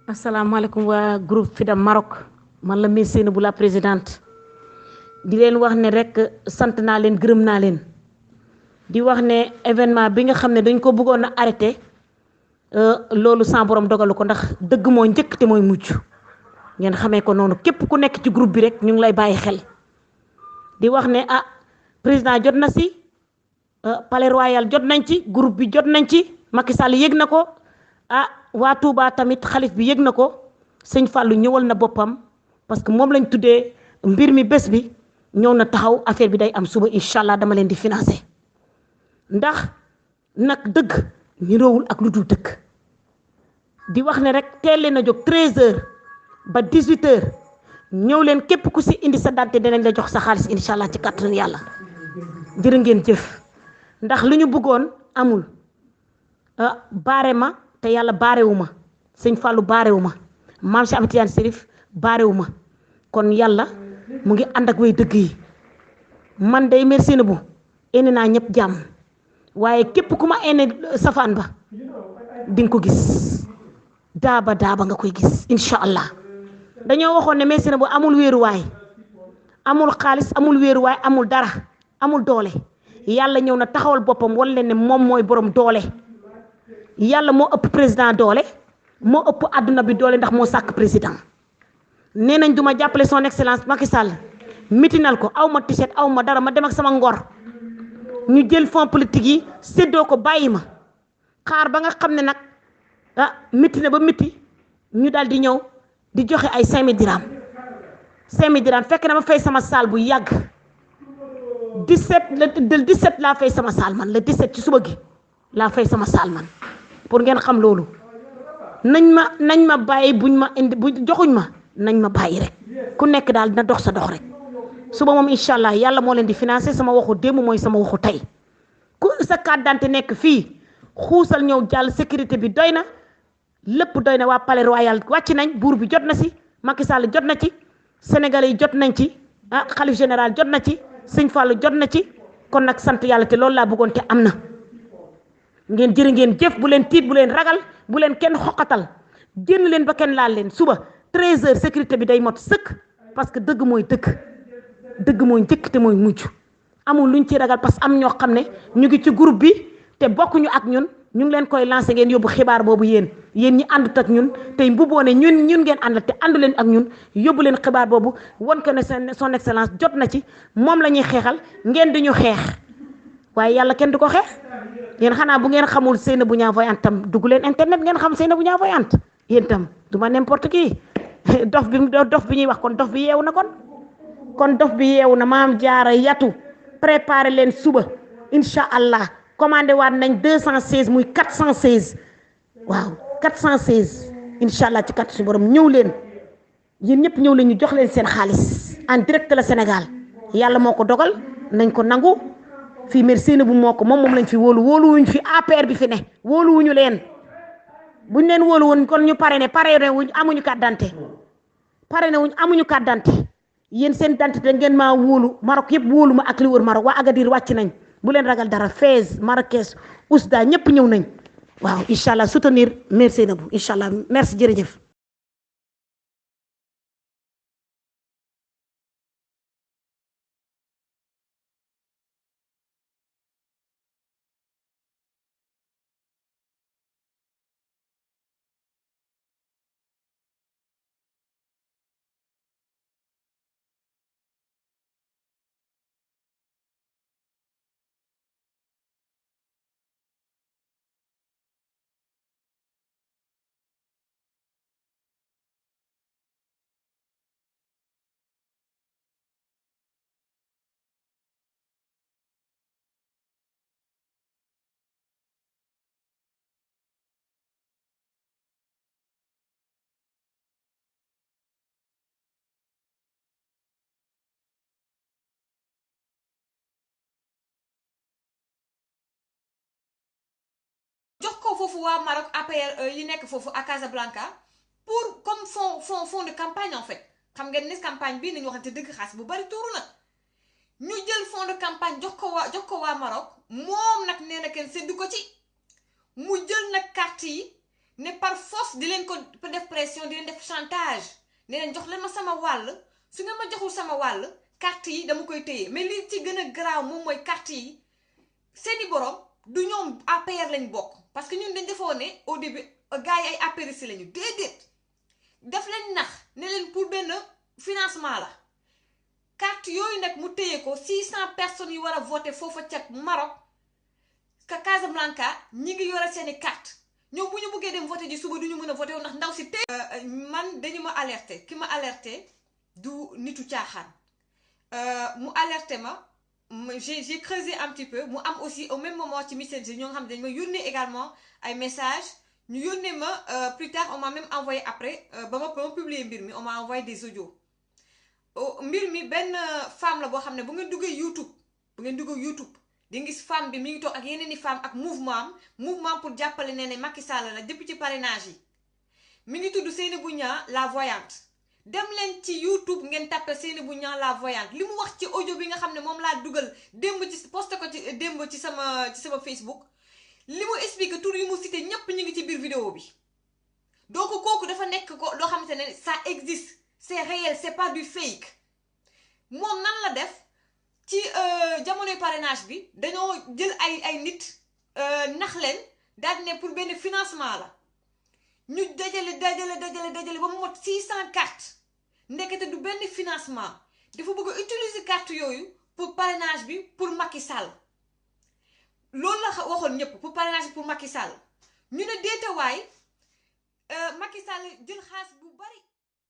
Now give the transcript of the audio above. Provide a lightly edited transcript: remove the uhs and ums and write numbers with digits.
asalaamaaleykum waa groupe FIDA Maroc man la Miss Seynabou la présidente di leen wax ne rek sant naa leen gërëm naa leen di wax ne événement bi nga xam ne dañ ko bëggoon a arrêté loolu sans borom dogalu ko ndax dëgg moo njëkk te mooy mujj ngeen xamee ko noonu képp ku nekk ci groupe bi rek ñu ngi lay bàyyi xel di wax ne président jot na si palais royal jot nañ ci groupe bi jot nañ ci Macky Sall yëg na ko waa Touba tamit xalif bi yëg na ko sëñ Fallou ñëwal na boppam parce que moom lañ tuddee mbir mi bés bi ñëw na taxaw affaire bi day am suba incha allah dama leen di financer ndax nag dëgg ñu roowul ak lu dul dëgg di wax ne rek teel leen a jóg 13h ba 18h ñëw leen képp ku si indi sa dante dinañ la jox sa xaalis incha allah ci kàttanu yàlla jërë ngeen jëf ndax lu ñu bëggoon amul baare ma te yàlla baarewu ma sëñ Fallou baarewu ma maam si Amitiane Serif baarewu ma kon yàlla mu ngi ànd ak way dëgg yi man day Miss Seynabou ene naa ñëpp jàmm waaye képp ku ma ene safaan ba di nga ko gis daaba nga koy gis incha allah dañoo waxoon ne Miss Seynabou amul wéeruwaay amul xaalis amul wéeruwaay amul dara amul doole yàlla ñëw na taxawal boppam wala leen ne moom mooy borom doole yàlla moo ëpp président doole moo ëpp àdduna bi doole ndax moo sàkk président nee nañ duma jàppale son excellence Macky Sall mitinal ko aw ma t-shirt aw ma dara ma dem ak sama ngor ñu jël fonds politique yi séddoo ko bàyyi ma xaar ba nga xam ne nag miti na ba miti ñu daal di ñëw di joxe ay 5000 dirham 5000 dirham fekk na ma fay sama saal bu yàgg 17 laa fay sama saal man le 17 ci suba gi laa fay sama saal man pour ngeen xam loolu nañ ma bàyyi buñ ma indi bu joxuñ ma nañ ma bàyyi rek ku nekk daal dina dox sa dox rek suba moom incha allah yàlla moo leen di financé sama waxu démb mooy sama waxu tey ku sa carte d'identité nekk fii xuusal ñëw jàll sécurité bi doy na lépp doy na waa palais royal wàcc nañ buur bi jot na si Macky Sall jot na ci sénégalais yi jot nañ ci xalif général jot na ci sëñ Fallou jot na ci kon nag sant yàlla te loolu laa bëggoon te am na ngeen jërë ngeen jëf bu leen tiit bu leen ragal bu leen kenn xoqatal génn leen ba kenn laal leen suba 13h sécurité bi day mot sëkk parce que dëgg mooy dëgg mooy njëkk te mooy mujj amul luñ ci ragal parce que am ñoo xam ne ñu ngi ci groupe bi te bokkuñu ak ñun ñu ngi leen koy lancé ngeen yóbbu xibaar boobu yéen ñi àndut ak ñun tey mbubboo ne ñun ngeen àndal te àndu leen ak ñun yóbbu leen xibaar boobu won ko ne son excellence jot na ci moom la ñuy xeexal ngeen di ñu xeex waaye yàlla kenn du ko xeex yéen xanaa bu ngeen xamul Seynabou Niang Voyante tam dugg leen internet ngeen xam Seynabou Niang Voyante yéen tam du ma n'importe qui dof bi ñuy wax kon dof bi yeewu na kon dof bi yeewu na maam jaara yatu préparé leen suba incha allah commandé waat nañ 216 muy 416 waaw 416 incha allah ci kat si borom ñëw leen yéen ñëpp ñëw leen ñu jox leen seen xaalis en direct la Sénégal yàlla moo ko dogal nañ ko nangu fii Miss Seynabou moo ko moom lañ fi wóoluwuñ fi APR bi fi ne wóoluwuñu leen buñ leen wóolu woon kon ñu pare wuñ amuñu carte d'identité amuñu carte d'identité yéen seen d'identité ngeen maa wóolu Maroc yëpp wóolu ma ak li wër Maroc waa Agadir wàcc nañ bu leen ragal dara Fès Marrakech Ousda ñëpp ñëw nañ waaw incha allah soutenir Miss Seynabou incha allah merci jërëjëf. jox ko foofu waa Maroc APR yi nekk foofu à Casablanca pour comme fond de campagne en fait xam ngeen ne campagne bi nañu waxante dëgg xaas bu bari tuuru nag ñu jël fond de campagne jox ko waa Maroc moom nag nee na kenn seddu ko ci mu jël nag carte yi ne par force di leen ko def pression di leen def chantage ne leen jox leen ma sama wàll su nga ma joxul sama wàll carte yi dama koy téye. mais li ci gën a garaaw moom mooy carte yi seeni borom du ñoom APR lañ bokk parce que ñun dañ defoon ne au début gars yi ay APR si lañu déedéet def leen nax ne leen pour benn financement la. carte yooyu nag mu téye ko 600 personnes yu war a voté foofa ca Maroc ka Casablanca ñi ngi yore seeni carte ñoom bu ñu bëggee dem voté ji suba du ñu mën a voté wu ndax ndaw si téye. man dañu ma alerté ki ma alerté du nitu caaxaan mu alerté ma j'ai creusé un petit peu mu am aussi au même moment ci Messenger ñoo nga xam ne dañ ma yónnee également ay messages ñu yónnee ma plus tard on m'a même envoyé après ba ma publier mbir mi on m'a envoyé des audios. mbir mi benn femme la boo xam ne bu ngeen duggee YouTube di nga gis femme bi mi ngi toog ak yeneen i femme ak mouvement pour jàppale ne Macky Sall la depuis ci parrainage yi mi ngi tudd Seynabou Niang la voyante. dem leen ci YouTube ngeen tàppe Seynabou Niang la voyante li mu wax ci audio bi nga xam ne moom laa dugal démb ci posté ko ci démb ci sama Facebook li mu expliqué tur yu mu cité ñépp ñu ngi ci biir vidéo bi. donc kooku dafa nekk ko loo xamante ne ça existe. c'est réel c'est pas du fake moom nan la def ci jamonoy parrainage bi dañoo jël ay nit nax leen daal ne pour benn financement la ñu dajale ba mu mot 600 cartes ndekete du benn financement dafa bëgg a utiliser carte yooyu pour parrainage bi pour Macky Sall loolu la waxoon ñëpp pour parrainage bi pour Macky Sall ñu ne déetawaay Macky Sall jël xaalis